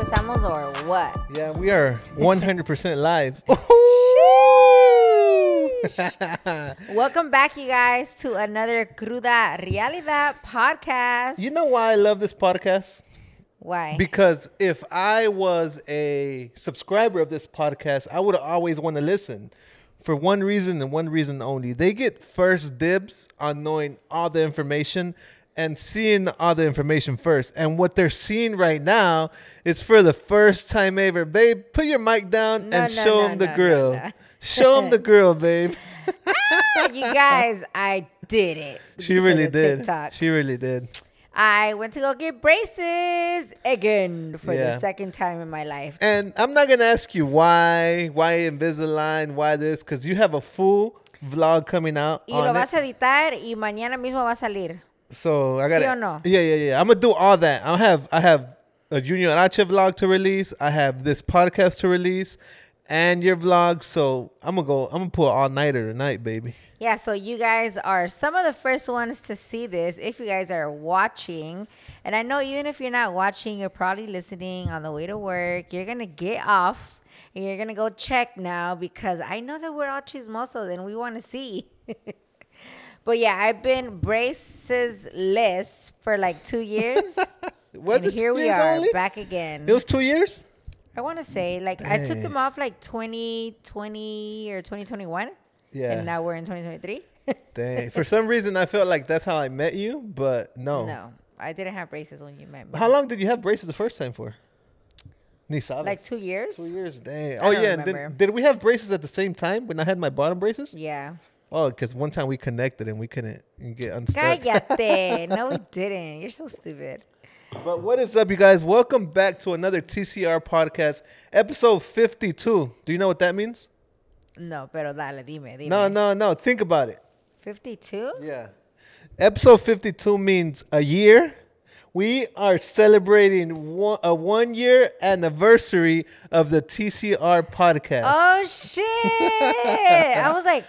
empezamos or what? Yeah, we are 100% live. Welcome back, you guys, to another Cruda Realidad podcast. You know why I love this podcast? Why? Because if I was a subscriber of this podcast, I would always want to listen. For one reason and one reason only. They get first dibs on knowing all the information and seeing all the information first. And what they're seeing right now is for the first time ever. Babe, put your mic down and show them the grill. Show them the grill, babe. You guys, I did it. She really did. TikTok. She really did. I went to go get braces again for the second time in my life. And I'm not going to ask you why Invisalign, why this, because you have a full vlog coming out. Y lo vas a editar y mañana mismo va a salir. So I got ¿Sí o no? Yeah. I'm gonna do all that. I have a Junior Arache vlog to release. I have this podcast to release, and your vlog. So I'm gonna pull an all-nighter tonight, baby. Yeah. So you guys are some of the first ones to see this. If you guys are watching, and I know even if you're not watching, you're probably listening on the way to work. You're gonna get off and you're gonna go check now because I know that we're all chismosos and we want to see. But yeah, I've been braces-less for like 2 years. Was and it here 2 we years are only? Back again. It was 2 years? I want to say, like, Dang. I took them off like 2020 or 2021. Yeah. And now we're in 2023. Dang. For some reason, I felt like that's how I met you, but no. No, I didn't have braces when you met me. How long did you have braces the first time for? Ni sabes. Like 2 years? 2 years, dang. I Oh, don't yeah. remember. Did we have braces at the same time when I had my bottom braces? Yeah. Oh, because one time we connected and we couldn't get unstuck. Cállate. No, we didn't. You're so stupid. But what is up, you guys? Welcome back to another TCR podcast, episode 52. Do you know what that means? No, pero dale, dime. No. Think about it. 52? Yeah. Episode 52 means a year. We are celebrating a 1 year anniversary of the TCR podcast. Oh, shit. I was like,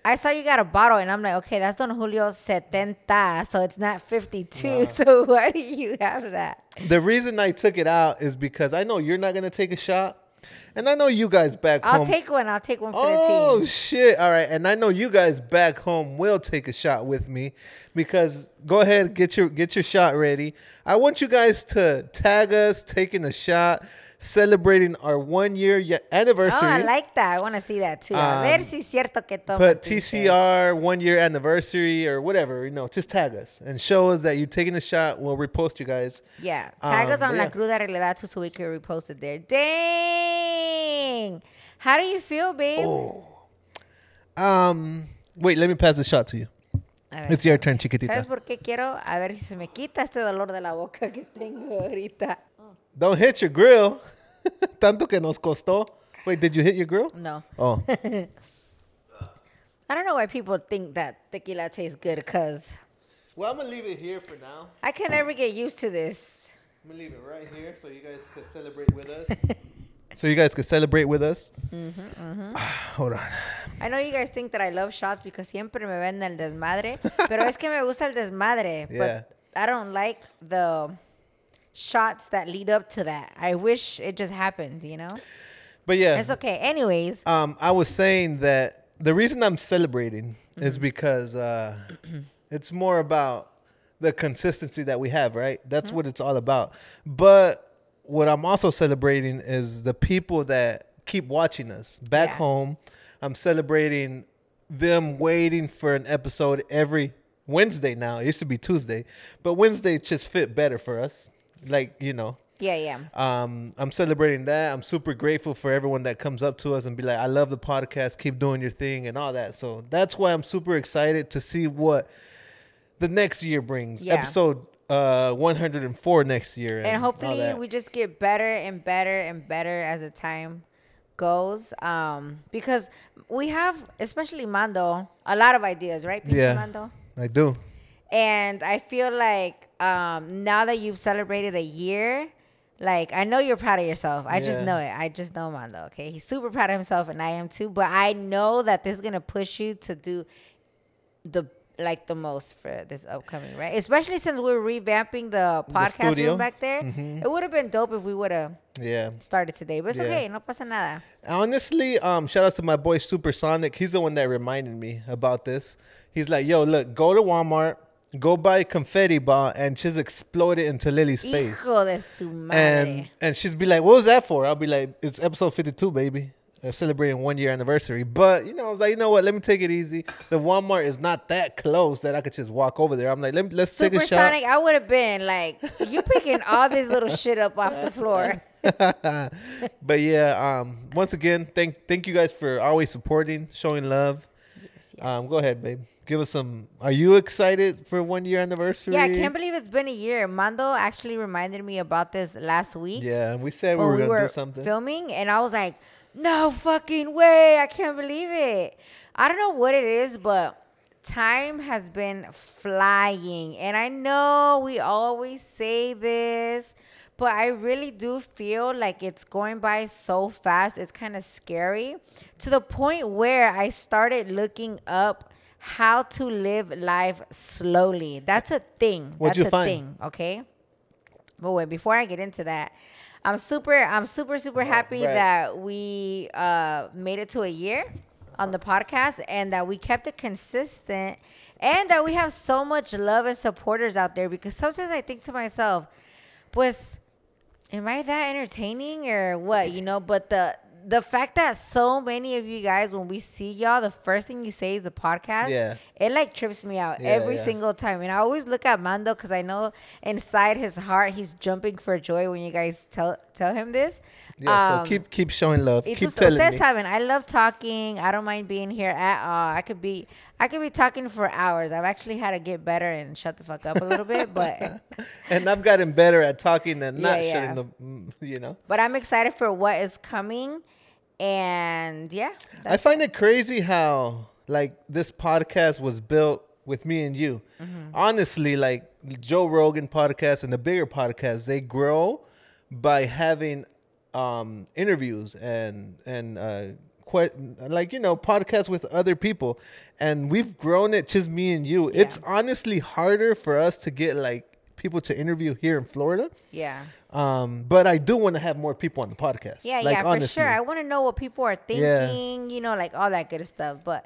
I saw you got a bottle, and I'm like, okay, that's Don Julio 70, so it's not 52. No. So why do you have that? The reason I took it out is because I know you're not going to take a shot. And I know you guys back home. I'll take one for the team. Oh, shit. All right. And I know you guys back home will take a shot with me because go ahead, get your shot ready. I want you guys to tag us taking a shot, celebrating our 1 year anniversary. Oh, I like that. I want to see that too. A ver si es cierto que toman Put pinches. TCR 1 year anniversary or whatever, just tag us and show us that you're taking a shot. We'll repost you guys. Yeah. Tag us on yeah. La Cruda Realidad too so we can repost it there. Dang. How do you feel, babe? Oh. Wait, let me pass the shot to you. A ver, It's your turn, chiquitita. ¿Sabes por qué quiero? A ver si se me quita este dolor de la boca que tengo ahorita. Don't hit your grill. Tanto que nos costó. Wait, did you hit your grill? No. Oh. I don't know why people think that tequila tastes good because Well, I'm going to leave it here for now. I can never get used to this. I'm going to leave it right here so you guys can celebrate with us. Hold on. I know you guys think that I love shots because siempre me ven el desmadre, pero es que me gusta el desmadre. Yeah. But I don't like the shots that lead up to that. I wish it just happened, But yeah. It's okay. Anyways. I was saying that the reason I'm celebrating is because it's more about the consistency that we have, right? That's what it's all about. But what I'm also celebrating is the people that keep watching us back home. I'm celebrating them waiting for an episode every Wednesday now. It used to be Tuesday, but Wednesday just fit better for us. Yeah. I'm celebrating that. I'm super grateful for everyone that comes up to us and be like, I love the podcast. Keep doing your thing and all that. So that's why I'm super excited to see what the next year brings. Yeah. Episode 104 next year. And hopefully we just get better and better and better as the time goes. Because we have, especially Mando, a lot of ideas, right? Yeah, Mando? I do. And I feel like now that you've celebrated a year, like, I know you're proud of yourself. I just know it. I just know Mando, okay? He's super proud of himself, and I am too. But I know that this is going to push you to do the like the most for this upcoming, right? Especially since we're revamping the podcast studio. room back there. It would have been dope if we would have started today, but it's okay. No pasa nada. Honestly, shout out to my boy Supersonic. He's the one that reminded me about this. He's like, yo, look, go to Walmart, go buy a confetti ball, and just explode it into Lily's face. Hijo de su madre. And she'd be like, what was that for? I'll be like, it's episode 52, baby. Celebrating 1 year anniversary. But, you know, I was like, you know what? Let me take it easy. The Walmart is not that close that I could just walk over there. I'm like, let's take a shot. Supersonic, I would have been like, you picking all this little shit up off the floor. But yeah, once again, thank you guys for always supporting, showing love. Yes. Go ahead, babe. Give us some. Are you excited for 1 year anniversary? Yeah, I can't believe it's been a year. Mando actually reminded me about this last week. Yeah, we said we were going to do something. Filming, and I was like, no fucking way. I can't believe it. I don't know what it is, but time has been flying. And I know we always say this, but I really do feel like it's going by so fast. It's kind of scary to the point where I started looking up how to live life slowly. That's a thing. What'd you find? Thing, okay? But wait, before I get into that, I'm super happy that we made it to a year on the podcast and that we kept it consistent and that we have so much love and supporters out there, because sometimes I think to myself, pues, am I that entertaining or what, you know? But the fact that so many of you guys, when we see y'all, the first thing you say is the podcast. Yeah. It like trips me out every single time. And I always look at Mando because I know inside his heart he's jumping for joy when you guys tell him this. Yeah, so keep showing love. Keep telling me. I love talking. I don't mind being here at all. I could be talking for hours. I've actually had to get better and shut the fuck up a little bit, but and I've gotten better at talking and not shutting the, you know. But I'm excited for what is coming, and I find it crazy how like this podcast was built with me and you. Honestly, like Joe Rogan podcast and the bigger podcasts, they grow by having interviews and like, you know, podcasts with other people, and we've grown it just me and you. It's honestly harder for us to get like people to interview here in Florida. But I do want to have more people on the podcast. Like, for honestly. sure. I want to know what people are thinking, you know, like all that good stuff. But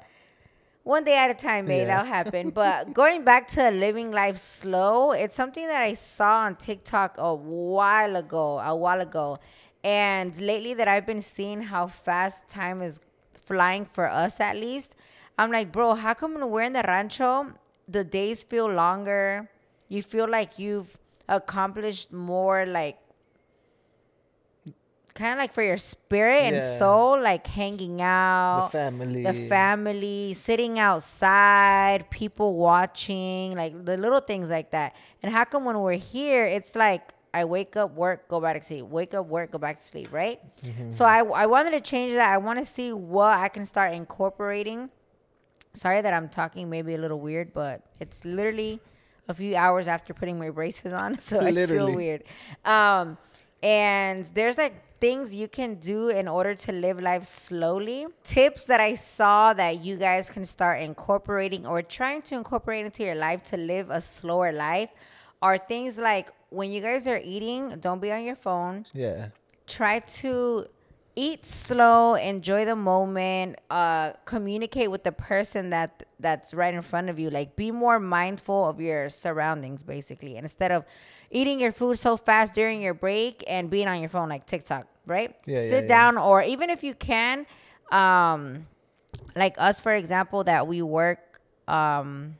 one day at a time, babe, that'll happen. But going back to living life slow, it's something that I saw on TikTok a while ago. And lately that I've been seeing how fast time is flying for us, at least. I'm like, bro, how come when we're in the rancho, the days feel longer? You feel like you've accomplished more, like, kind of like for your spirit and soul, like hanging out. The family, sitting outside, people watching, like the little things like that. And how come when we're here, it's like, I wake up, work, go back to sleep. Wake up, work, go back to sleep, right? So I wanted to change that. I want to see what I can start incorporating. Sorry that I'm talking maybe a little weird, but it's literally a few hours after putting my braces on, so I feel weird. And there's like things you can do in order to live life slowly. Tips that I saw that you guys can start incorporating or trying to incorporate into your life to live a slower life are things like, when you guys are eating, don't be on your phone. Try to eat slow, enjoy the moment, communicate with the person that's right in front of you. Like, be more mindful of your surroundings, basically. And instead of eating your food so fast during your break and being on your phone like TikTok, right? Sit down, or even if you can, like us, for example, that we work for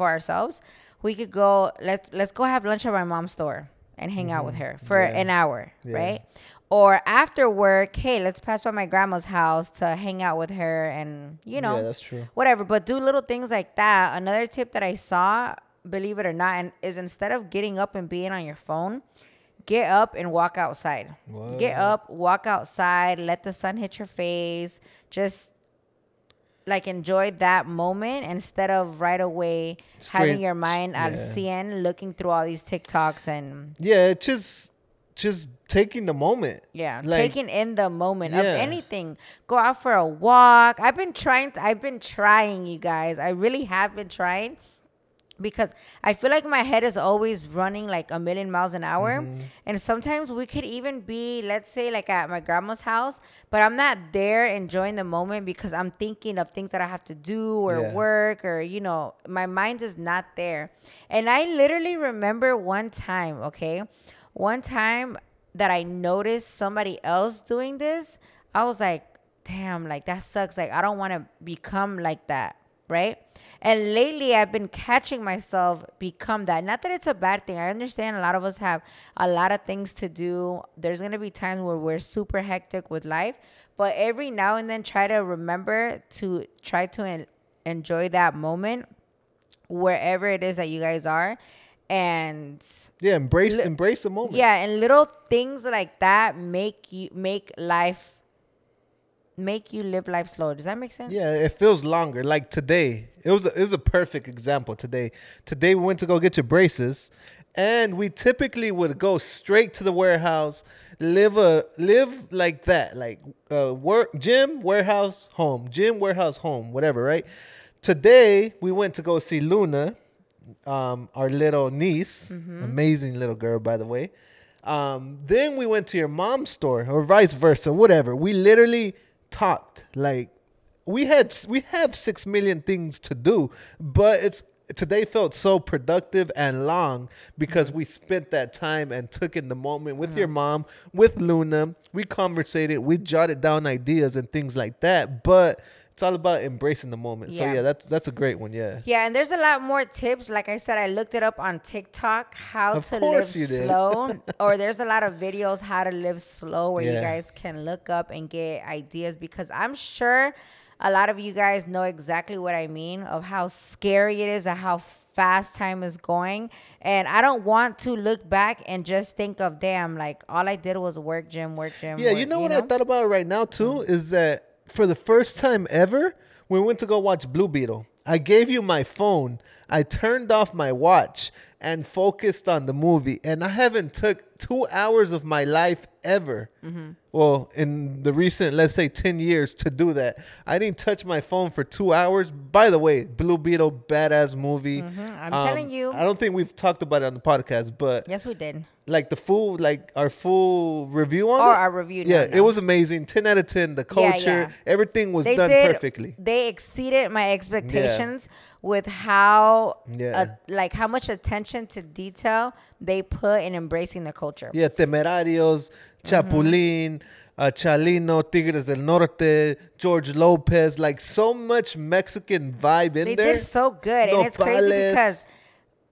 ourselves, we could go, let's go have lunch at my mom's store and hang out with her for an hour, right? Or after work, hey, let's pass by my grandma's house to hang out with her and, you know, that's true. Whatever. But do little things like that. Another tip that I saw, believe it or not, is instead of getting up and being on your phone, get up and walk outside. What? Get up, walk outside, let the sun hit your face. Just like enjoy that moment instead of right away having your mind al 100 looking through all these TikToks and it just just taking the moment. Yeah, Like, taking in the moment of anything. Go out for a walk. I've been trying, you guys. I really have been trying because I feel like my head is always running like a million miles an hour. And sometimes we could even be, let's say, like at my grandma's house, but I'm not there enjoying the moment because I'm thinking of things that I have to do or work or, you know, my mind is not there. And I literally remember one time that I noticed somebody else doing this. I was like, damn, like that sucks. Like, I don't want to become like that, right? And lately, I've been catching myself become that. Not that it's a bad thing. I understand a lot of us have a lot of things to do. There's going to be times where we're super hectic with life. But every now and then, try to remember to try to enjoy that moment wherever it is that you guys are. And embrace the moment. Yeah, and little things like that make you live life slower. Does that make sense? Yeah, it feels longer. Like today, it was a perfect example. Today we went to go get your braces, and we typically would go straight to the warehouse, live like that, like work, gym, warehouse, home, whatever, right? Today we went to go see Luna, our little niece, amazing little girl, by the way. Then we went to your mom's store, or vice versa, whatever. We literally talked like we have 6 million things to do, but today felt so productive and long because we spent that time and took in the moment with your mom, with Luna. We conversated, we jotted down ideas and things like that, but it's all about embracing the moment. So yeah, that's a great one. Yeah, and there's a lot more tips. Like I said, I looked it up on TikTok, how to live slow. Or there's a lot of videos how to live slow where you guys can look up and get ideas, because I'm sure a lot of you guys know exactly what I mean of how scary it is and how fast time is going. And I don't want to look back and just think of, damn, like all I did was work, gym. Yeah, you know what I thought about right now too is that for the first time ever, we went to go watch Blue Beetle. I gave you my phone. I turned off my watch and focused on the movie. And I haven't took 2 hours of my life ever. Well, in the recent, let's say 10 years to do that. I didn't touch my phone for 2 hours. By the way, Blue Beetle, badass movie. I'm telling you. I don't think we've talked about it on the podcast, but yes, we did. Like our full review on it? Our review. It was amazing. 10 out of 10. The culture, everything was done perfectly. They exceeded my expectations with how, how much attention to detail they put in embracing the culture. Yeah, Temerarios, Chapulín, Chalino, Tigres del Norte, George Lopez, like so much Mexican vibe in there. They did so good. And it's crazy because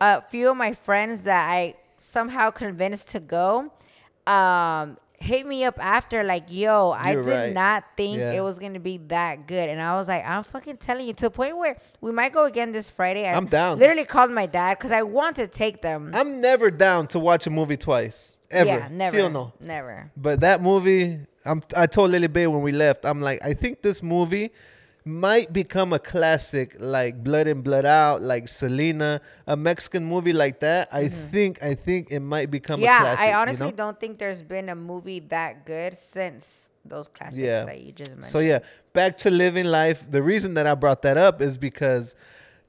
a few of my friends that I somehow convinced to go hit me up after like, yo, I did not think it was going to be that good. And I was like, I'm fucking telling you, to the point where we might go again this Friday. I'm down. Literally called my dad because I want to take them. I'm never down to watch a movie twice. Ever. Yeah, never. ¿Sí o no? Never. But that movie, I told Lily Bay when we left, I'm like, I think this movie might become a classic, like Blood In, Blood Out, like Selena, a Mexican movie like that. I think it might become a classic. I honestly don't think there's been a movie that good since those classics that you just mentioned. So back to living life. The reason that I brought that up is because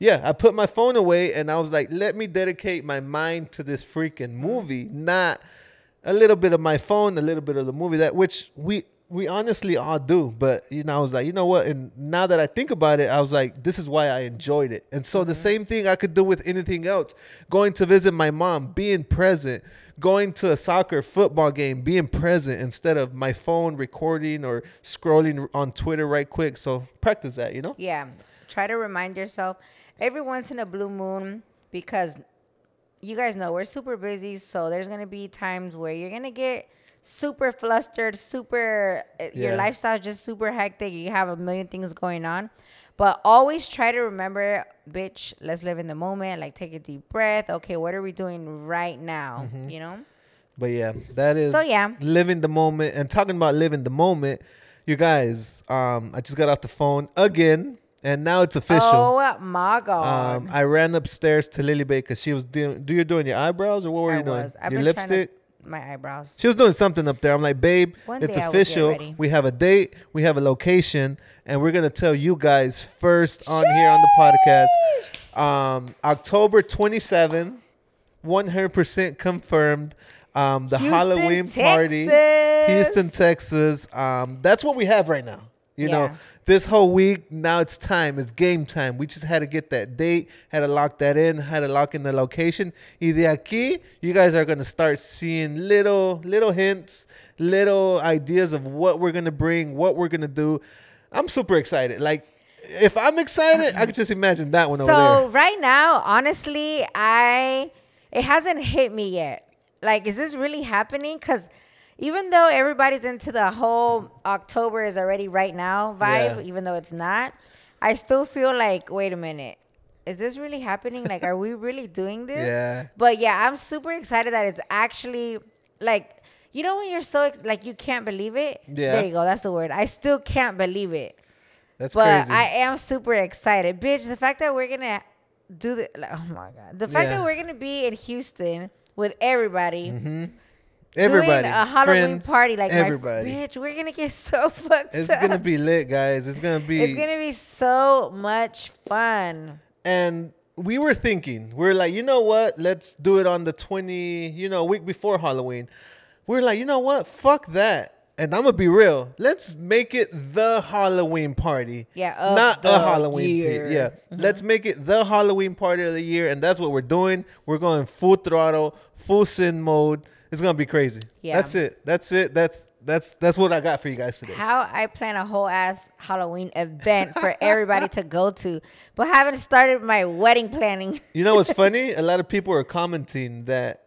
I put my phone away and I was like, let me dedicate my mind to this freaking movie, not a little bit of my phone, a little bit of the movie, that which we honestly all do. But, I was like, you know what? And now that I think about it, I was like, this is why I enjoyed it. And so the same thing I could do with anything else. Going to visit my mom, being present. Going to a soccer, football game, being present instead of my phone recording or scrolling on Twitter right quick. So practice that, Yeah. Try to remind yourself every once in a blue moon, because you guys know we're super busy. So there's going to be times where you're going to get super flustered, your lifestyle is just super hectic. You have a million things going on. But always try to remember, bitch, let's live in the moment. Like, take a deep breath. Okay, what are we doing right now? But that is living the moment. And talking about living the moment, you guys, I just got off the phone again. And now it's official. Oh, my God. I ran upstairs to Lily Bay because she was doing your eyebrows, or what were you doing? Your lipstick? my eyebrows. She was doing something up there. I'm like, babe, One it's day I will get official. ready. We have a date. We have a location. And we're going to tell you guys first on here on the podcast. October 27th, 100% confirmed. The Houston, Halloween party. Houston, Texas. That's what we have right now. You know, this whole week, now it's time. It's game time. We just had to get that date, had to lock that in, had to lock in the location. Y de aquí, you guys are going to start seeing little hints, little ideas of what we're going to bring, what we're going to do. I'm super excited. Like, if I'm excited, I could just imagine that one over there. So right now, honestly, it hasn't hit me yet. Like, is this really happening? Because even though everybody's into the whole October is already right now vibe, even though it's not, I still feel like, wait a minute, is this really happening? Like, are we really doing this? Yeah. But yeah, I'm super excited that it's actually, like, you know when you're so, like, you can't believe it? Yeah. There you go. That's the word. I still can't believe it. That's but crazy. I am super excited. Bitch, the fact that we're going to do the, like, oh my God. The fact that we're going to be in Houston with everybody. Mm-hmm. Everybody, doing a Halloween friends, party, like everybody. Bitch, we're gonna get so fucked It's up. gonna be lit, guys. It's gonna be so much fun. And we were thinking, we're like, you know what? Let's do it on the week before Halloween. We're like, you know what? Fuck that. And I'm gonna be real. Let's make it the Halloween party. Yeah, not a Halloween year. Yeah, let's make it the Halloween party of the year, and that's what we're doing. We're going full throttle, full sin mode. It's gonna be crazy. Yeah. That's it. That's what I got for you guys today. How I plan a whole ass Halloween event for everybody to go to, but haven't started my wedding planning. You know what's funny? A lot of people are commenting that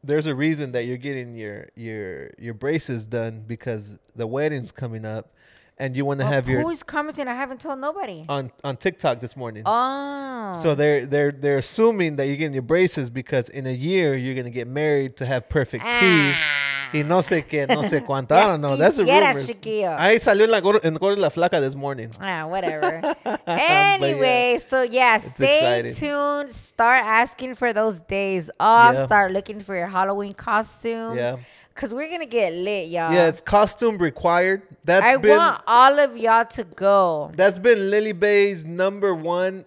there's a reason that you're getting your braces done because the wedding's coming up, and you want to have your. Who's commenting? I haven't told nobody. On TikTok this morning. Oh. So they're assuming that you're getting your braces because in a year you're gonna get married to have perfect teeth. Y no sé qué, no sé cuánto. I don't know. That's the rumors. Ahí salió en Gordo la Flaca this morning. Whatever. Anyway, so stay exciting. tuned. Start asking for those days off. Yeah. Start looking for your Halloween costumes. Yeah. Because we're going to get lit, y'all. Yeah, it's costume required. I want all of y'all to go. That's been Lily Bay's number one,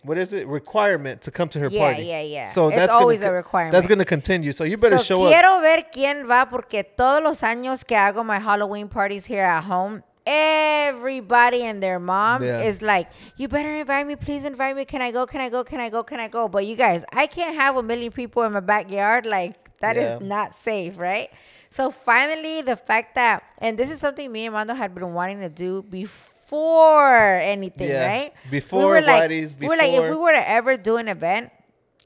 requirement to come to her party. Yeah. So it's always a requirement. That's going to continue. So you better show up. Quiero ver quién va porque todos los años que hago my Halloween parties here at home, everybody and their mom is like, you better invite me. Please invite me. Can I go? Can I go? Can I go? Can I go? But you guys, I can't have a million people in my backyard. Like, that is not safe, right? So finally, the fact that, and this is something me and Mando had been wanting to do before anything, right? Before we're parties, like, we're like, if we were to ever do an event,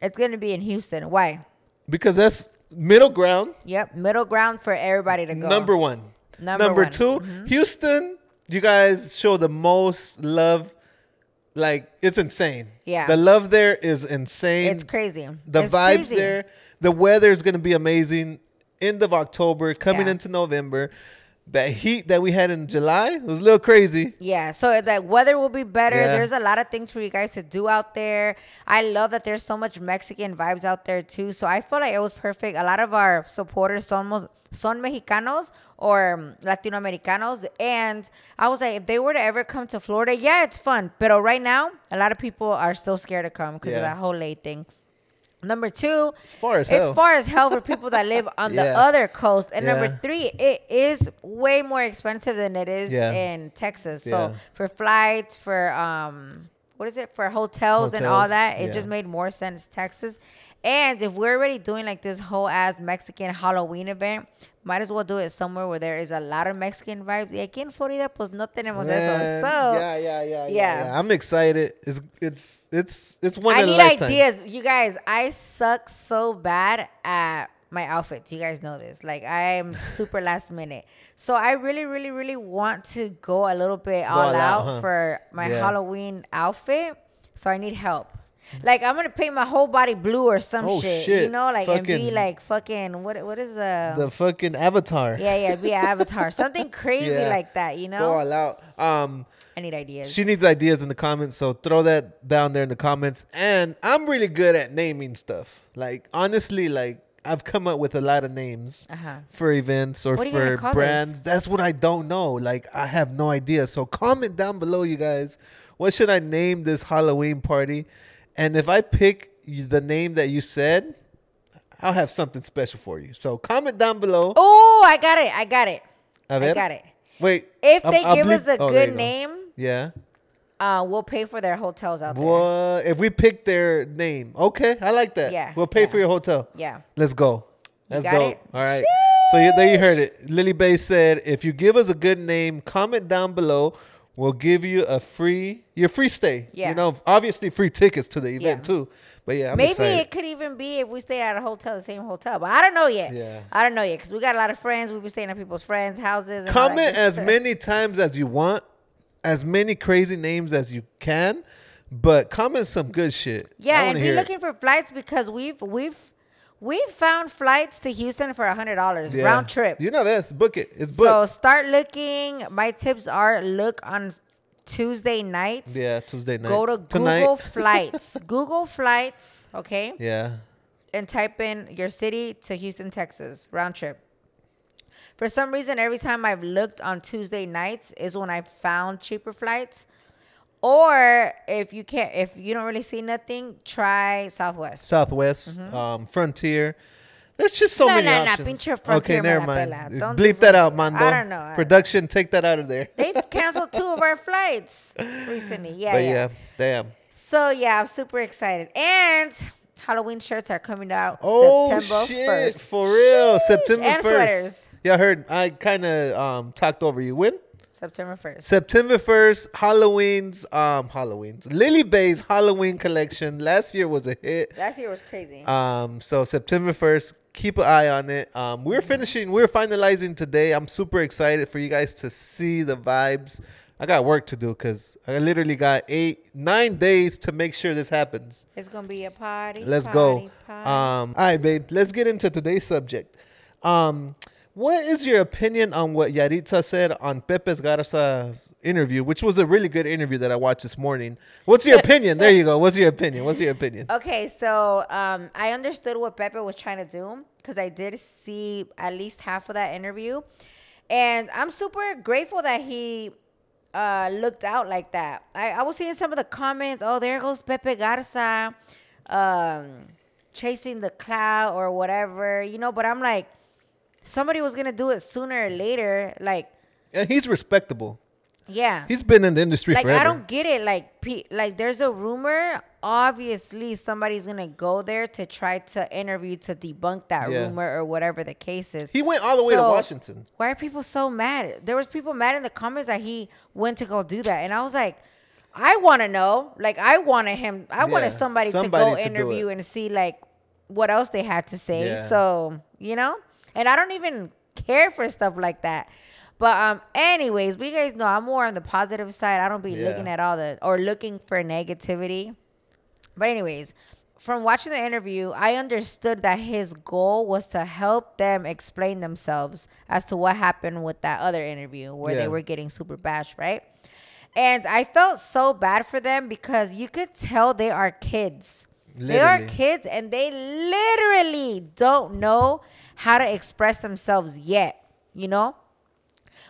it's going to be in Houston. Why? Because that's middle ground. Yep, middle ground for everybody to go. Number one. Number two, Houston, you guys show the most love. Like, it's insane. Yeah. The love there is insane. It's crazy. It's vibes crazy. There. The weather is going to be amazing. End of October, coming into November. That heat that we had in July was a little crazy. Yeah, so the weather will be better. Yeah. There's a lot of things for you guys to do out there. I love that there's so much Mexican vibes out there too. So I feel like it was perfect. A lot of our supporters son Mexicanos or Latinoamericanos. And I was like, if they were to ever come to Florida, it's fun. But right now, a lot of people are still scared to come because of that whole late thing. Number two, it's far as hell for people that live on the other coast. And number three, it is way more expensive than it is in Texas. So for flights, for for hotels and all that, it just made more sense Texas. And if we're already doing like this whole ass Mexican Halloween event, might as well do it somewhere where there is a lot of Mexican vibes. Y aquí en Florida, pues no tenemos eso. So yeah. I'm excited. It's one I in a need lifetime. ideas. You guys, I suck so bad at my outfits. You guys know this. Like, I'm super last minute. So I really, really, really want to go a little bit all out for my Halloween outfit. So I need help. Like, I'm gonna paint my whole body blue or some shit, you know, like and be like fucking what is the fucking Avatar? Yeah, be an Avatar, something crazy like that, you know. Go all out. I need ideas. She needs ideas in the comments, so throw that down there in the comments. And I'm really good at naming stuff. Like, honestly, like I've come up with a lot of names for events or What are you gonna for call brands. That's what I don't know. Like, I have no idea. So comment down below, you guys. What should I name this Halloween party? And if I pick the name that you said, I'll have something special for you. So comment down below. Oh, I got it. I got it. Wait. If they give us a good name, yeah, we'll pay for their hotels out there. What if we pick their name? Okay, I like that. Yeah, we'll pay for your hotel. Yeah, let's go. Let's go. It? All right. So there you heard it. Lily Bay said, if you give us a good name, comment down below. We'll give you your free stay. Yeah. You know, obviously free tickets to the event too. But yeah, I'm excited. Maybe it could even be if we stay at a hotel, the same hotel. But I don't know yet. Yeah. I don't know yet because we got a lot of friends. We've been staying at people's friends' houses. And comment as many times as you want, as many crazy names as you can, but comment some good shit. Yeah, and be looking for flights because we've found flights to Houston for $100 round trip. You know this. Book it. It's booked. So start looking. My tips are look on Tuesday nights. Yeah, Tuesday nights. Go to Google Flights. Google Flights, okay? Yeah. And type in your city to Houston, Texas, round trip. For some reason, every time I've looked on Tuesday nights is when I've found cheaper flights. Or if you don't really see nothing, try Southwest. Frontier. There's just so many options. Okay, never mind. Bleep that out, Mando. I don't know. Production, take that out of there. They've canceled 2 of our flights recently. Yeah, damn. So, yeah, I'm super excited. And Halloween shirts are coming out September 1st. For real. September 1st. And sweaters. Yeah, I heard. I kind of talked over you. When? September 1st. September 1st, Halloween's Lily Bay's Halloween collection. Last year was a hit. Last year was crazy. So September 1st, keep an eye on it. We're finalizing today. I'm super excited for you guys to see the vibes. I got work to do because I literally got 9 days to make sure this happens. It's gonna be a party. Let's go. All right, babe. Let's get into today's subject. What is your opinion on what Yaritza said on Pepe Garza's interview, which was a really good interview that I watched this morning? What's your opinion? There you go. What's your opinion? Okay, so I understood what Pepe was trying to do because I did see at least half of that interview. And I'm super grateful that he looked out like that. I was seeing some of the comments. Oh, there goes Pepe Garza chasing the cloud or whatever, but I'm like, somebody was gonna do it sooner or later. And he's respectable. Yeah, he's been in the industry forever. I don't get it. Like there's a rumor. Obviously, somebody's gonna go there to try to interview to debunk that rumor or whatever the case is. He went all the way to Washington. Why are people so mad? There was people mad in the comments that he went to go do that, and I was like, I want to know. I wanted somebody to go interview and see what else they had to say. Yeah. So and I don't even care for stuff like that. But anyways, we guys know I'm more on the positive side. I don't be looking at looking for negativity. But anyways, from watching the interview, I understood that his goal was to help them explain themselves as to what happened with that other interview where they were getting super bashed, right? And I felt so bad for them because you could tell they are kids. Literally. They are kids and they literally don't know how to express themselves yet,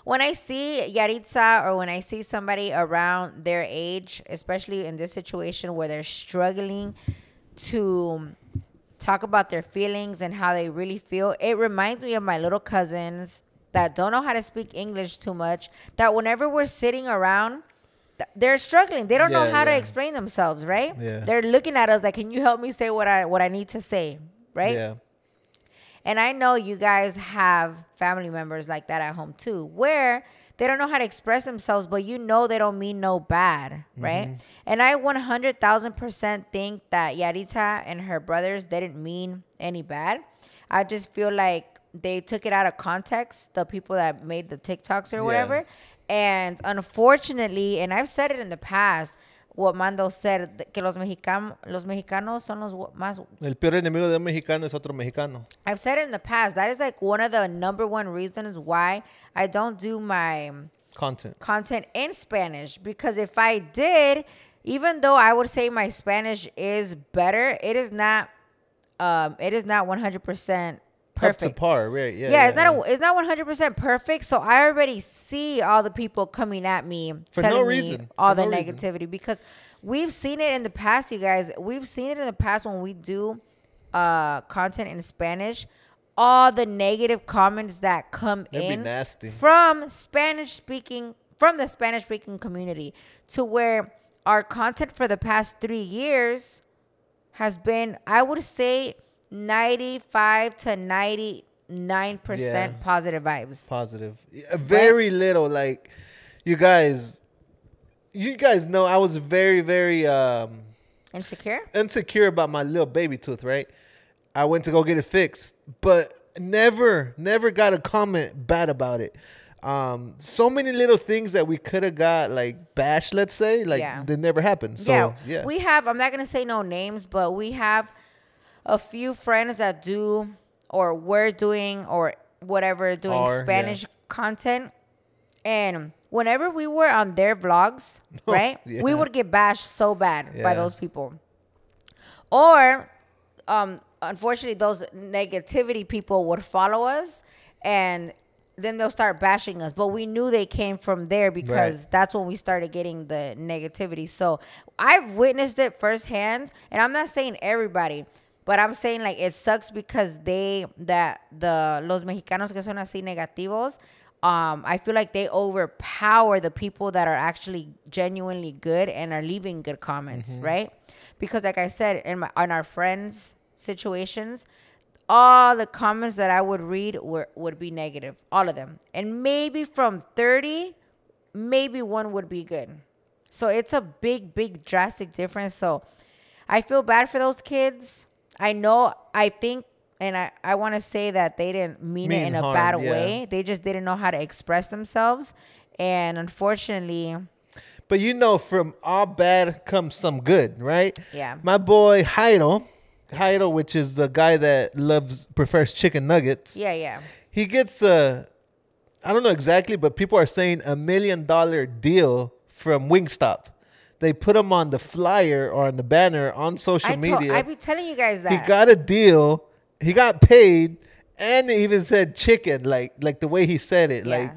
When I see Yaritza or when I see somebody around their age, especially in this situation where they're struggling to talk about their feelings and how they really feel, it reminds me of my little cousins that don't know how to speak English too much, that whenever we're sitting around, they're struggling. They don't know how to explain themselves, right? Yeah. They're looking at us like, can you help me say what I need to say, right? Yeah. And I know you guys have family members like that at home too, where they don't know how to express themselves, but they don't mean no bad, right? Mm-hmm. And I 100,000% think that Yaritza and her brothers didn't mean any bad. I just feel like they took it out of context, the people that made the TikToks or whatever. And unfortunately, and I've said it in the past, what Mando said, que los mexicanos son los más... El peor enemigo de un mexicano es otro mexicano. I've said it in the past. That is one of the number one reasons why I don't do my content in Spanish. Because if I did, even though I would say my Spanish is better, it is not it is not 100% Up perfect. to par, right? Yeah, it's not 100% perfect. So I already see all the people coming at me For telling no me reason. all For the no reason. negativity, because we've seen it in the past, you guys. We've seen it in the past when we do content in Spanish. All the negative comments that come That'd be in nasty. from the Spanish speaking community, to where our content for the past 3 years has been, I would say, 95 to 99% positive vibes. Positive. Very little. Like, you guys know I was very, very insecure about my little baby tooth, right? I went to go get it fixed, but never got a comment bad about it. So many little things that we could have got like bashed, let's say, like they never happened. So yeah, we have, I'm not gonna say no names, but we have a few friends that do or were doing or whatever doing Spanish content, and whenever we were on their vlogs, right, we would get bashed so bad by those people. Or unfortunately, those negativity people would follow us, and then they'll start bashing us. But we knew they came from there, because that's when we started getting the negativity. So I've witnessed it firsthand, and I'm not saying everybody, but I'm saying like it sucks, because los mexicanos que son así negativos, I feel like they overpower the people that are actually genuinely good and are leaving good comments, right? Because like I said, on our friends' situations, all the comments that I would read would be negative, all of them. And maybe from 30, maybe one would be good. So it's a big drastic difference. So I feel bad for those kids. I think, and I want to say that they didn't mean it in a bad way. They just didn't know how to express themselves. And unfortunately... But from all bad comes some good, right? Yeah. My boy Jairo, which is the guy that prefers chicken nuggets. Yeah. He gets I don't know exactly, but people are saying $1 million deal from Wingstop. They put him on the flyer or on the banner on social media. I be telling you guys that. He got a deal. He got paid, and it even said chicken, like the way he said it. Like,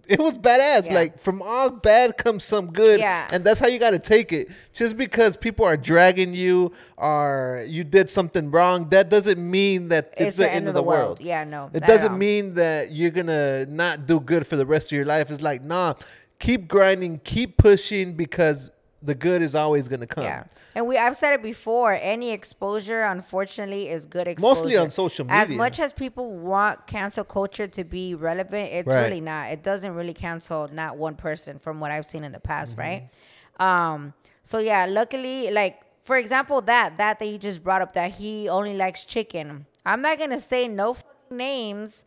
it was badass. Like, from all bad comes some good. Yeah. And that's how you got to take it. Just because people are dragging you or you did something wrong, that doesn't mean that it's the end of the world. Yeah, no. It doesn't mean that you're going to not do good for the rest of your life. It's like, nah, keep grinding, keep pushing, because the good is always going to come. Yeah. And I've said it before, any exposure, unfortunately, is good exposure. Mostly on social media. As much as people want cancel culture to be relevant, it's really not. It doesn't really cancel not one person, from what I've seen in the past, right? So yeah, luckily, like, for example, that you just brought up, that he only likes chicken. I'm not going to say no names,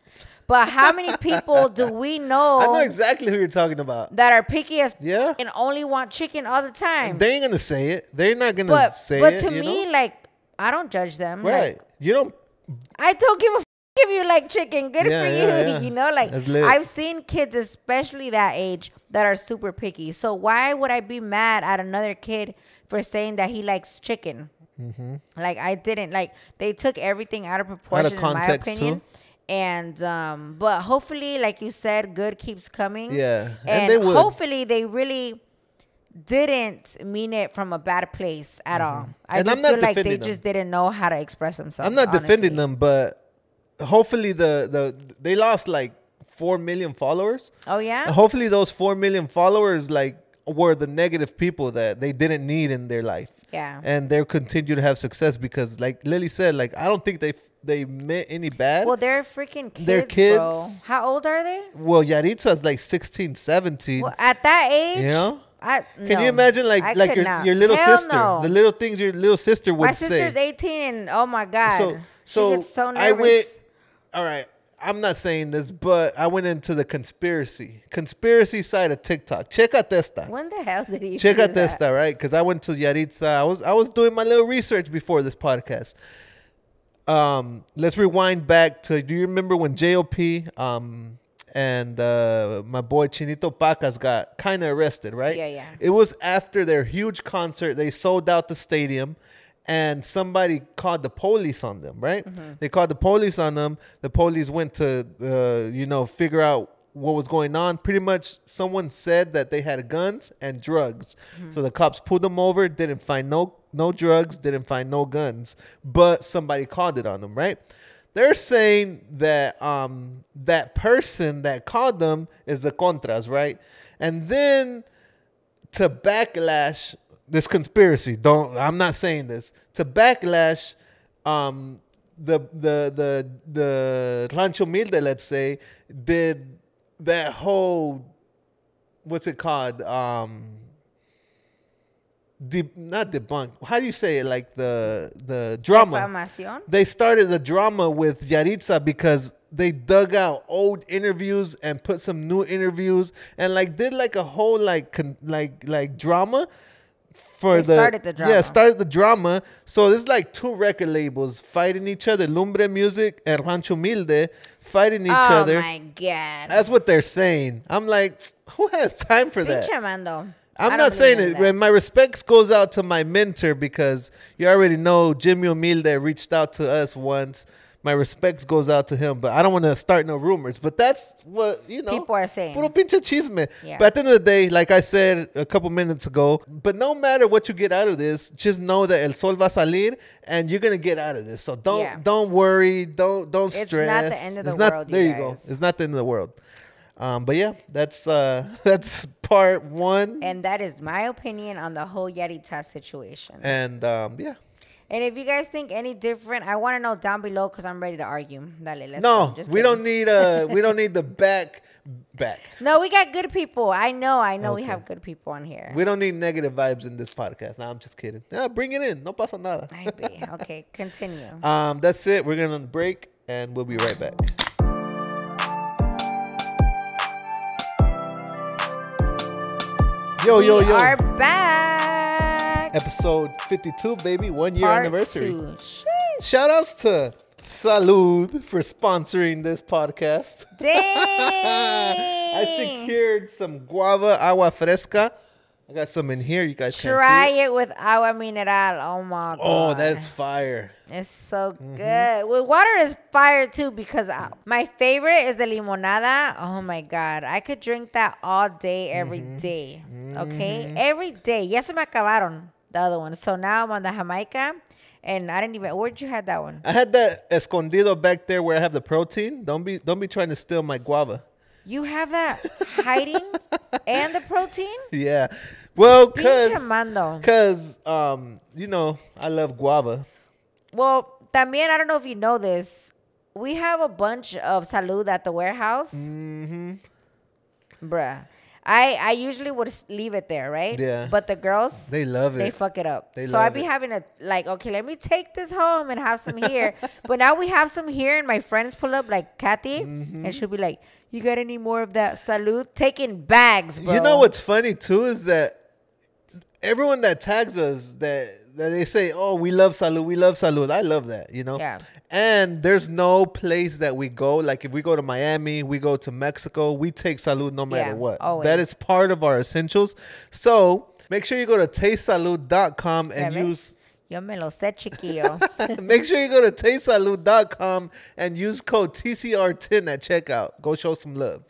but how many people do we know? I know exactly who you're talking about. That are picky as and only want chicken all the time. And they ain't gonna say it. They're not gonna say it. But to me, like, I don't judge them. Right. Like, you don't. I don't give a if you like chicken. Good for you. Yeah. You know, like, I've seen kids, especially that age, that are super picky. So why would I be mad at another kid for saying that he likes chicken? Like, I didn't. Like, they took everything out of proportion, out of context, in my opinion. Too. And but hopefully, like you said, good keeps coming. Yeah, and they would. Hopefully they really didn't mean it from a bad place at all. I just feel like they just didn't know how to express themselves. I'm not defending them, but hopefully they lost like 4 million followers. Oh yeah. And hopefully those 4 million followers were the negative people that they didn't need in their life. Yeah. And they'll continue to have success, because like Lily said, like, I don't think they meant any bad. Well, they're freaking kids, they're kids. Bro. How old are they? Well, Yaritza's like 16, 17. Well, at that age, you know? Can you imagine like your little sister, the little things your little sister would say? My sister's 18, and oh my God, so she gets so nervous. I went. All right, I'm not saying this, but I went into the conspiracy side of TikTok. Checa esta. When the hell did he? Checa esta, right? Because I went to Yaritza. I was doing my little research before this podcast. Let's rewind back to, do you remember when JOP and my boy Chinito Pacas got kind of arrested, right? Yeah. It was after their huge concert. They sold out the stadium, and somebody called the police on them, right? They called the police on them. The police went to, figure out what was going on. Pretty much someone said that they had guns and drugs. So the cops pulled them over, didn't find no drugs, didn't find no guns, but somebody called it on them, right? They're saying that that person that called them is the Contras, right? And then to backlash this conspiracy, I'm not saying this, to backlash the Rancho Milde, let's say, did that whole, what's it called? Not debunk. How do you say it? Like the drama. Información. They started the drama with Yaritza because they dug out old interviews and put some new interviews and like did like a whole like drama for started the drama. Yeah, started the drama. So there's like two record labels fighting each other, Lumbre Music and Rancho Milde fighting each other. Oh my God. That's what they're saying. I'm like, who has time for that? Pinche Mando. I'm not saying it. And my respects goes out to my mentor because you already know Jimmy Humilde reached out to us once. My respects goes out to him, but I don't want to start no rumors. But that's what, people are saying. Puro pinche chisme. Yeah. But at the end of the day, like I said a couple minutes ago, but no matter what you get out of this, just know that el sol va a salir and you're going to get out of this. So don't worry. Don't stress. It's not the end of the world, There you go. It's not the end of the world. But yeah, that's part one. And that is my opinion on the whole Yaritza situation. And yeah. And if you guys think any different, I want to know down below because I'm ready to argue. Dale, let's no, go. Just we kidding. don't need we don't need the back. No, we got good people. I know Okay. we have good people on here. We don't need negative vibes in this podcast. No, I'm just kidding. Yeah, bring it in. No pasa nada. Okay, continue. That's it. We're gonna break and we'll be right back. Yo. We are back. Episode 52, baby. 1 year Part anniversary. 2. Shout outs to Salud for sponsoring this podcast. Dang. I secured some guava agua fresca. I got some in here. You guys can't Try see it with agua mineral. Oh my God. Oh, that's fire. It's so good. Well, water is fire too because my favorite is the limonada. Oh my God. I could drink that all day, every day. Okay? Every day. Yes, se me acabaron the other one. So now I'm on the Jamaica. And I didn't even. Where'd you have that one? I had that escondido back there where I have the protein. Don't be trying to steal my guava. You have that hiding and the protein? Yeah. Well, cause I love guava. Well, también I don't know if you know this. We have a bunch of salud at the warehouse. Bruh. I usually would leave it there, right? Yeah. But the girls, they love it. They fuck it up. So I be having a okay, let me take this home and have some here. But now we have some here, and my friends pull up like Kathy, and she'll be like, "You got any more of that salud?" Taking bags, bro. You know what's funny too is that everyone that tags us that they say, "Oh, we love salud, we love salud." I love that, Yeah. And there's no place that we go. Like if we go to Miami, we go to Mexico, we take salud no matter what. Always. That is part of our essentials. So make sure you go to tastesalud.com and use. Yo me lo sé, chiquillo. Make sure you go to tastesalud.com and use code TCR10 at checkout. Go show some love.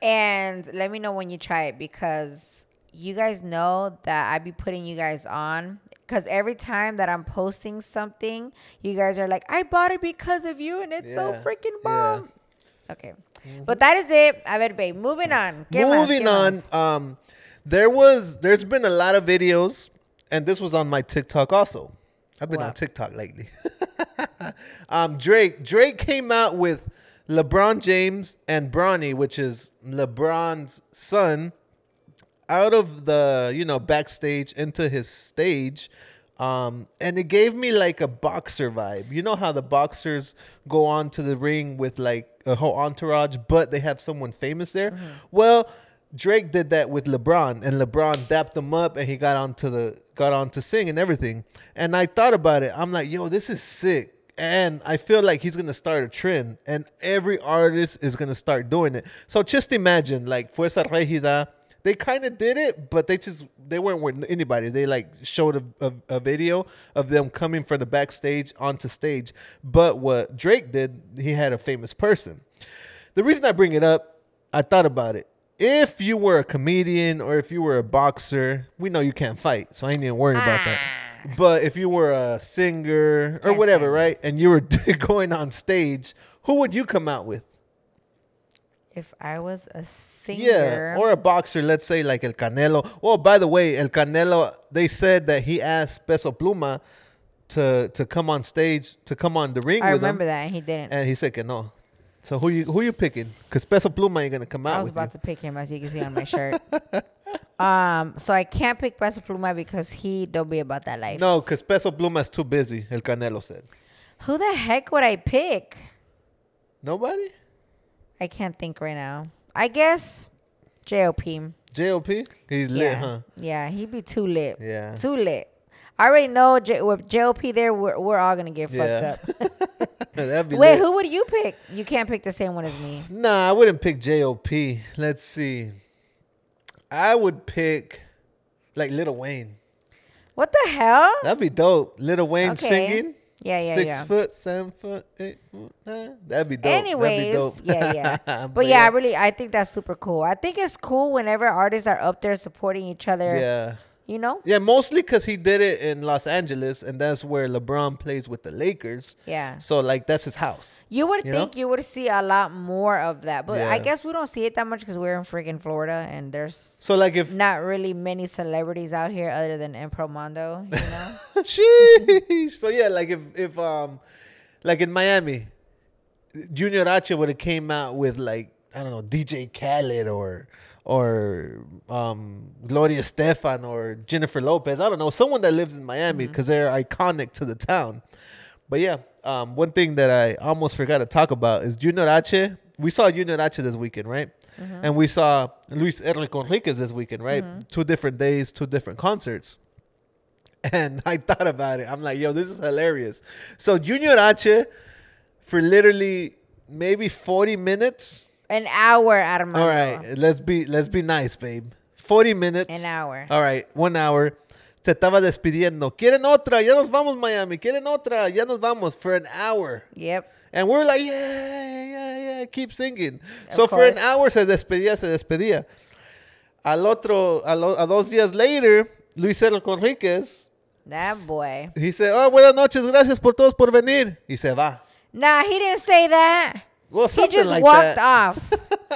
And let me know when you try it because you guys know that I be putting you guys on. Because every time that I'm posting something, you guys are like, I bought it because of you, and it's so freaking bomb. Yeah. Okay. But that is it. A ver, babe, moving on. Moving on. There's been a lot of videos, and this was on my TikTok also. I've been on TikTok lately. Drake came out with LeBron James and Bronny, which is LeBron's son, out of the backstage into his stage, and it gave me like a boxer vibe. You know how the boxers go on to the ring with like a whole entourage, but they have someone famous there. Well, Drake did that with LeBron, and LeBron dapped him up, and he got on to sing and everything. And I thought about it. I'm like, yo, this is sick. And I feel like he's going to start a trend, and every artist is going to start doing it. So just imagine like Fuerza Regida They kind of did it, but they weren't with anybody. They like showed a video of them coming from the backstage onto stage. But what Drake did, he had a famous person. The reason I bring it up, I thought about it. If you were a comedian or if you were a boxer, we know you can't fight, so I ain't even worried about that. But if you were a singer or whatever, right, and you were going on stage, who would you come out with? If I was a singer. Yeah, or a boxer, let's say like El Canelo. Oh, by the way, El Canelo, they said that he asked Peso Pluma to come on stage, to come on the ring with him. I remember that, and he didn't. And he said que no. So who you picking? Because Peso Pluma ain't going to come out with you. I was about to pick him, as you can see on my shirt. So I can't pick Peso Pluma because he don't be about that life. No, because Peso Pluma is too busy, El Canelo said. Who the heck would I pick? Nobody? I can't think right now. I guess J.O.P. J.O.P.? He's lit, huh? Yeah, he'd be too lit. Yeah. Too lit. I already know with J.O.P. there, we're all going to get fucked up. That'd be Wait, lit. who would you pick? You can't pick the same one as me. Nah, I wouldn't pick J.O.P. Let's see. I would pick like Lil Wayne. What the hell? That'd be dope. Lil Wayne singing. Yeah. 6 foot, 7 foot, 8 foot, 9. That'd be dope. Anyways, that'd be dope. yeah. But yeah, I think that's super cool. I think it's cool whenever artists are up there supporting each other. Yeah. You know? Yeah, mostly because he did it in Los Angeles, and that's where LeBron plays with the Lakers. Yeah. So, like, that's his house. You would think you would see a lot more of that. But I guess we don't see it that much because we're in freaking Florida, and there's not really many celebrities out here other than Impro Mondo, you know? Sheesh. So, yeah, like if like in Miami, Junior H would have came out with, like, I don't know, DJ Khaled or Gloria Estefan or Jennifer Lopez. I don't know, someone that lives in Miami because they're iconic to the town. But yeah, one thing that I almost forgot to talk about is Junior H. We saw Junior H this weekend, right? And we saw Luis Enrique Enriquez this weekend, right? 2 different days, 2 different concerts. And I thought about it. I'm like, yo, this is hilarious. So Junior H, for literally maybe 40 minutes. An hour, Armando. All right, let's be nice, babe. 40 minutes. An hour. All right, 1 hour. Se estaba despidiendo. ¿Quieren otra? Ya nos vamos, Miami. ¿Quieren otra? Ya nos vamos for an hour. Yep. And we're like, yeah, keep singing. So for an hour se despedía. A 2 días later, Luis Enrique Enriquez. That boy. He said, oh, buenas noches, gracias por todos por venir. Y se va. Nah, he didn't say that. Well, he just like walked off.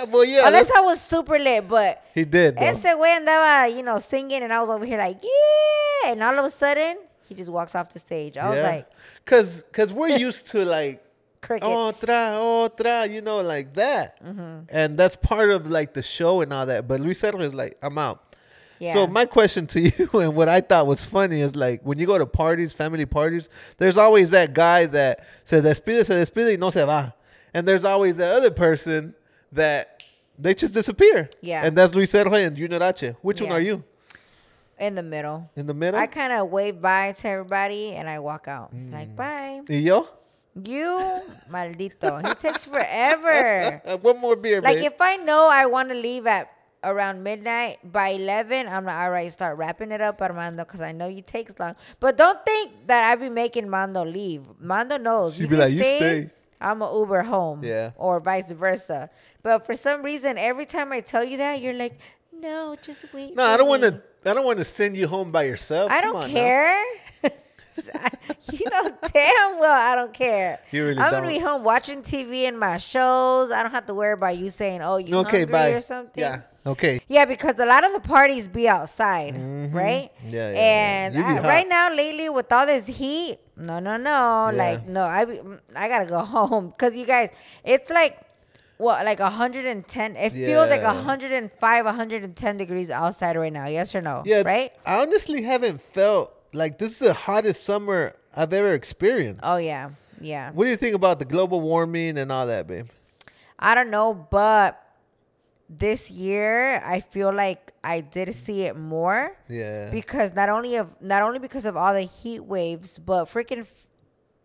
Well, yeah. Unless I was super lit, but he did. Though. Ese güey andaba, singing, and I was over here like, yeah. And all of a sudden, he just walks off the stage. I was like, Cause we're used to like crickets. Otra, like that. And that's part of like the show and all that. But Luis Sergio is like, I'm out. Yeah. So my question to you, and what I thought was funny, is like when you go to parties, family parties, there's always that guy that se despide y no se va. And there's always that other person that they just disappear. Yeah. And that's Luis Sergio and Junior H. Which one are you? In the middle. In the middle? I kind of wave bye to everybody and I walk out. Like, bye. ¿Y yo? You, maldito. He takes forever. One more beer, Like, babe. if I know I want to leave at around midnight, by 11, I'm like, all right, start wrapping it up, Armando, because I know you take long. But don't think that I be making Mando leave. Mando knows. She'd be like, you stay. I'm a Uber home. Yeah. Or vice versa. But for some reason, every time I tell you that, you're like, no, just wait. No, I don't want to send you home by yourself. I don't care. You know damn well I don't care. You really I'm don't. gonna be home watching TV and my shows. I don't have to worry about you saying, oh, you hungry bye. or something. Yeah. Okay. Yeah, because a lot of the parties be outside, right? Yeah. And right now, lately, with all this heat, no. Yeah. Like, no, I gotta go home. Because you guys, it's like, what, like 110? It feels like 105, 110 degrees outside right now. Yes or no? Yeah, right? I honestly haven't felt like this is the hottest summer I've ever experienced. Oh, yeah. What do you think about the global warming and all that, babe? I don't know, but this year I feel like I did see it more. Yeah. Because not only because of all the heat waves, but freaking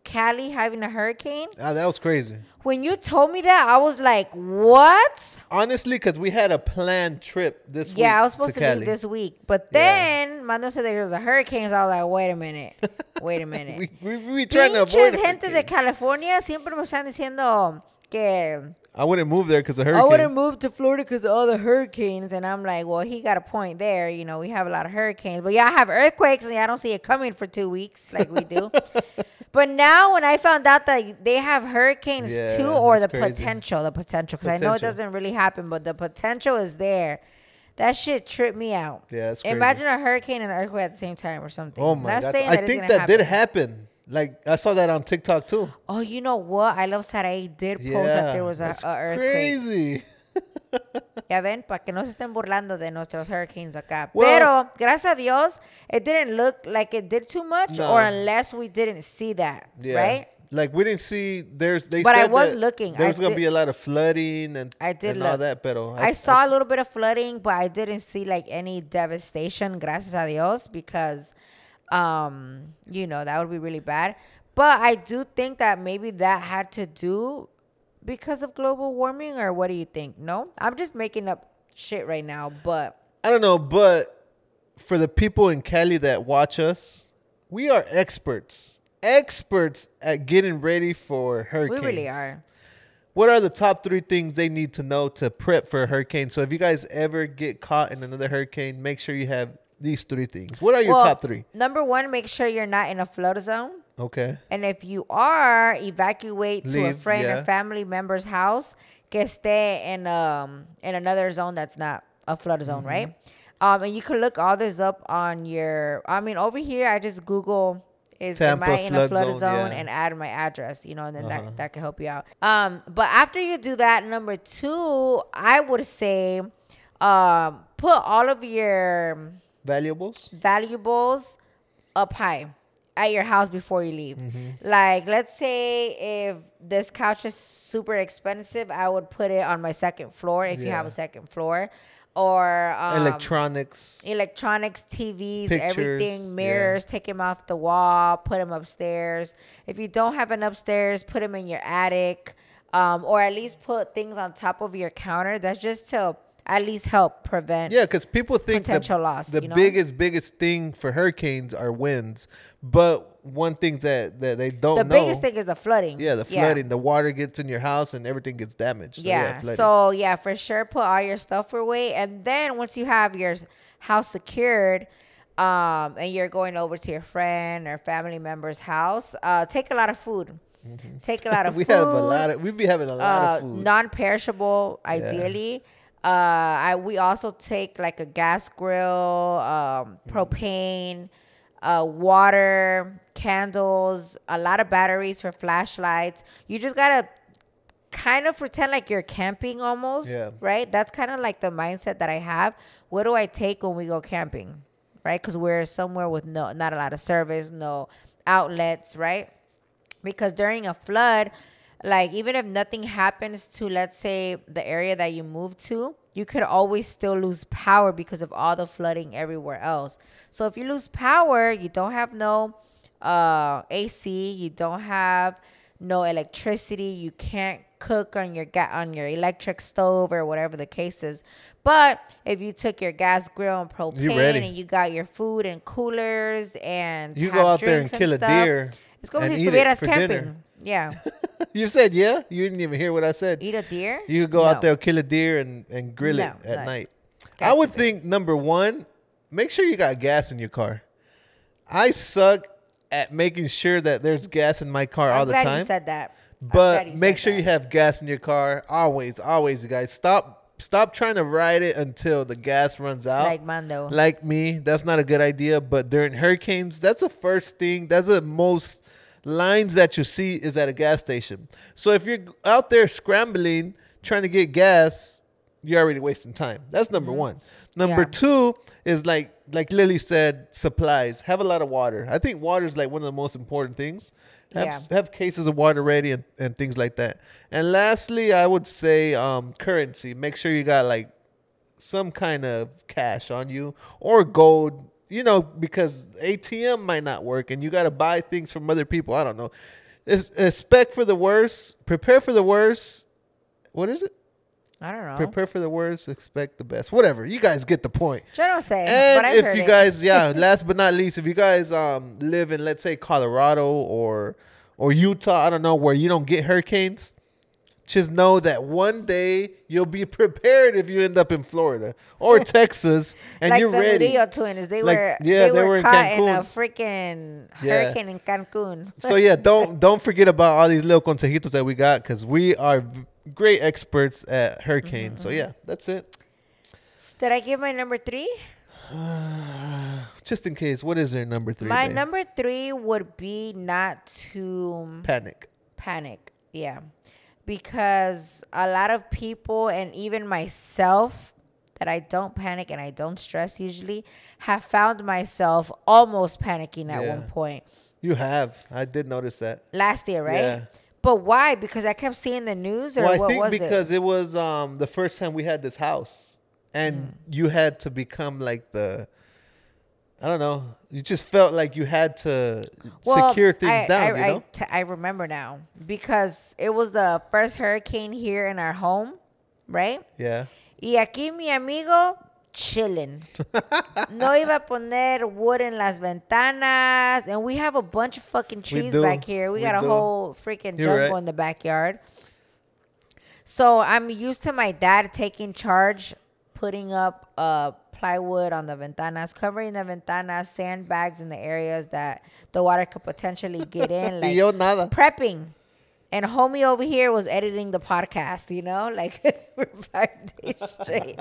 Cali having a hurricane. That was crazy. When you told me that, I was like, what? Honestly, because we had a planned trip this week. Yeah, I was supposed to Cali. leave this week. But then, Mando said there was a hurricane. So I was like, wait a minute. Wait a minute. we trying to avoid Pinches gentes de California siempre me están diciendo que I wouldn't move there because of hurricane. I wouldn't move to Florida because of all the hurricanes. And I'm like, well, he got a point there. You know, we have a lot of hurricanes. But yeah, I have earthquakes, and I don't see it coming for 2 weeks like we do. But now when I found out that they have hurricanes too, or the crazy. potential, because I know it doesn't really happen, but the potential is there. That shit tripped me out. Yeah, it's crazy. Imagine a hurricane and an earthquake at the same time or something. Oh my God. Saying I think that did happen. Like, I saw that on TikTok too. Oh, you know what? I Love Sarai did post that there was a earthquake. Crazy. Ya ven, para que no se estén burlando de nuestros hurricanes acá. Well, Pero, gracias a Dios, it didn't look like it did too much, or unless we didn't see that, right? Like, we didn't see, they but said I was that looking. there's going to be a lot of flooding and all that. Pero I saw a little bit of flooding, but I didn't see like any devastation, gracias a Dios, because, you know, that would be really bad. But I do think that maybe that had to do because of global warming, or what do you think? No? I'm just making up shit right now, but I don't know, but for the people in Cali that watch us, we are experts at getting ready for hurricanes. we really are. What are the top 3 things they need to know to prep for a hurricane? So if you guys ever get caught in another hurricane, make sure you have these 3 things. What are your top 3? Number 1, make sure you're not in a flood zone. Okay. And if you are, evacuate to a friend or family member's house que esté in another zone that's not a flood zone, right? And you can look all this up on your, over here, I just Google, am I in a flood zone and add my address, you know, and then that can help you out. But after you do that, number 2, I would say put all of your valuables up high at your house before you leave. Like, let's say if this couch is super expensive, I would put it on my second floor if you have a second floor. Or electronics, TVs, pictures, everything, mirrors, take them off the wall, put them upstairs. If you don't have an upstairs, put them in your attic, or at least put things on top of your counter. That's just to at least help prevent because people think potential loss. The biggest thing for hurricanes are winds, but one thing that they don't know. The biggest thing is the flooding. Yeah, the flooding. The water gets in your house and everything gets damaged. So for sure, put all your stuff away. And then once you have your house secured, and you're going over to your friend or family member's house, take a lot of food. Take a lot of food. We be having a lot of food. Non-perishable, ideally. We also take like a gas grill, propane, water, candles, a lot of batteries for flashlights. You just gotta kind of pretend like you're camping almost, right? That's kind of like the mindset that I have. What do I take when we go camping, right? Because we're somewhere with not a lot of service, no outlets, right? Because during a flood, like, even if nothing happens to, let's say, the area that you moved to, you could always still lose power because of all the flooding everywhere else. So if you lose power, you don't have no AC, you don't have no electricity, you can't cook on your electric stove or whatever the case is. But if you took your gas grill and propane and you got your food and coolers and you go out there and kill a deer, it's como si estuvieras camping. Dinner. Yeah. You said yeah? You didn't even hear what I said. Eat a deer? You could go out there, kill a deer, and grill it at night. I would think, number 1, make sure you got gas in your car. I suck at making sure that there's gas in my car all the time. I'm glad you said that. But make sure you have gas in your car. Always, you guys. Stop trying to ride it until the gas runs out. Like Mando. Like me. That's not a good idea. But during hurricanes, that's the first thing. That's the most lines that you see is at a gas station. So if you're out there scrambling, trying to get gas, you're already wasting time. That's number 1. Number 2 is like Lily said, supplies. Have a lot of water. I think water is like one of the most important things. Have cases of water ready and things like that. And lastly, I would say currency. Make sure you got like some kind of cash on you or gold, you know, because ATM might not work and you got to buy things from other people. I don't know. expect for the worst, prepare for the worst. What is it? I don't know. Prepare for the worst, expect the best. Whatever. You guys get the point. I don't say. And but I've if heard you it. guys, last but not least, if you guys live in, let's say, Colorado or Utah, I don't know, where you don't get hurricanes, just know that one day you'll be prepared if you end up in Florida or Texas and like you're the ready. Murillo twins, they Like, were in caught in Cancun. a freaking hurricane in Cancun. So yeah, don't forget about all these little consejitos that we got, because we are great experts at hurricanes. So yeah, that's it. Did I give my number 3? Just in case, what is their number 3? My number 3 would be not to panic. Yeah, because a lot of people, and even myself, that I don't panic and I don't stress usually, have found myself almost panicking at one point. You have. I did notice that last year, right? Yeah. But why? Because I kept seeing the news, or well, what I think was because it was the first time we had this house, and you had to become like I don't know. You just felt like you had to secure things down. I remember now, because it was the first hurricane here in our home, right? Yeah. Y aquí mi amigo chilling. No iba a poner wood in las ventanas, and we have a bunch of fucking trees back here. We got a whole freaking jungle in the backyard. So I'm used to my dad taking charge, putting up plywood on the ventanas, covering the ventanas, sandbags in the areas that the water could potentially get in, like prepping. And homie over here was editing the podcast, like for 5 days straight.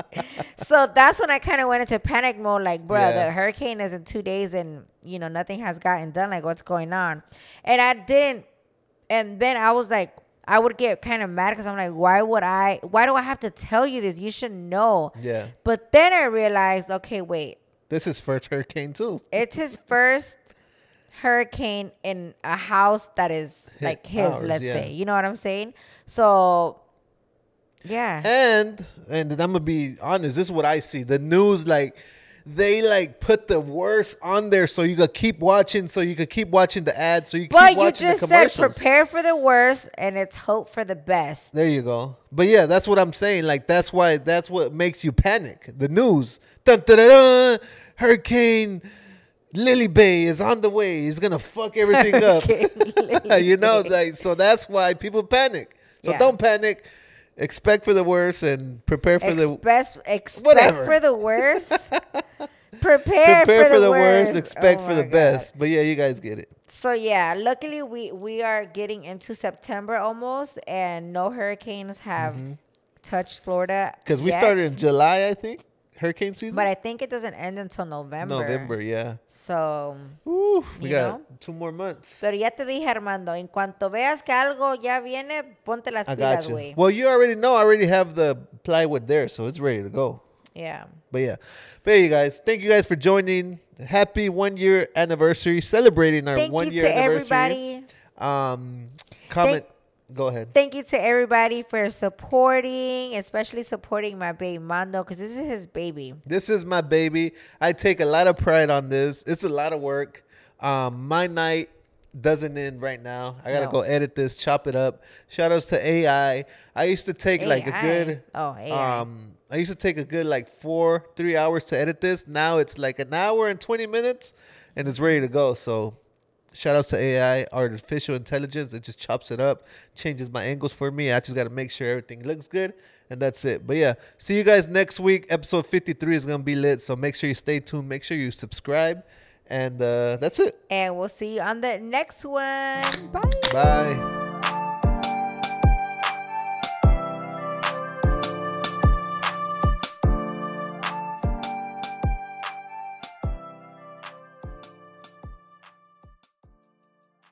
So that's when I kind of went into panic mode, like, bro, the hurricane is in 2 days and, nothing has gotten done. Like, what's going on? And I didn't. And then I was like, I would get kind of mad because I'm like, why do I have to tell you this? You should know. Yeah. But then I realized, okay, wait. This is first hurricane too. It's his first hurricane in a house that is like his, let's say. You know what I'm saying? So, yeah. And I'm going to be honest. This is what I see. The news, like, they like put the worst on there so you could keep watching, the ads, so you keep watching the commercials. But you just said prepare for the worst and it's hope for the best. There you go. But yeah, that's what I'm saying. Like, that's what makes you panic. The news. Dun, dun, dun, dun, Hurricane Lily Bay is on the way. He's going to fuck everything up. Like, so that's why people panic. So don't panic. Expect for the worst and prepare for expect for the worst. Prepare for the worst. Expect for the best. But yeah, you guys get it. So yeah, luckily we are getting into September almost, and no hurricanes have touched Florida. Because we started in July, I think, hurricane season. But I think it doesn't end until November. November, yeah. So we got 2 more months. Pero ya te dije, Armando, en cuanto veas que algo ya viene, ponte las pilas, güey. Well, you already know. I already have the plywood there, so it's ready to go. Yeah. But yeah. But hey, you guys, thank you guys for joining. Happy 1 year anniversary, celebrating our 1 year anniversary. Thank you to everybody. Comment. Go ahead. Thank you to everybody for supporting, especially supporting my baby Mando, because this is his baby. This is my baby. I take a lot of pride on this. It's a lot of work. My night doesn't end right now. I gotta go edit this, chop it up. Shout outs to AI. I used to take like a good I used to take a good like 3 hours to edit this. Now it's like an hour and 20 minutes and it's ready to go. So shout outs to AI, artificial intelligence. It just chops it up, changes my angles for me. I just got to make sure everything looks good, and that's it. But yeah, see you guys next week. Episode 53 is going to be lit, so make sure you stay tuned. Make sure you subscribe, and that's it. And we'll see you on the next one. Bye. Bye.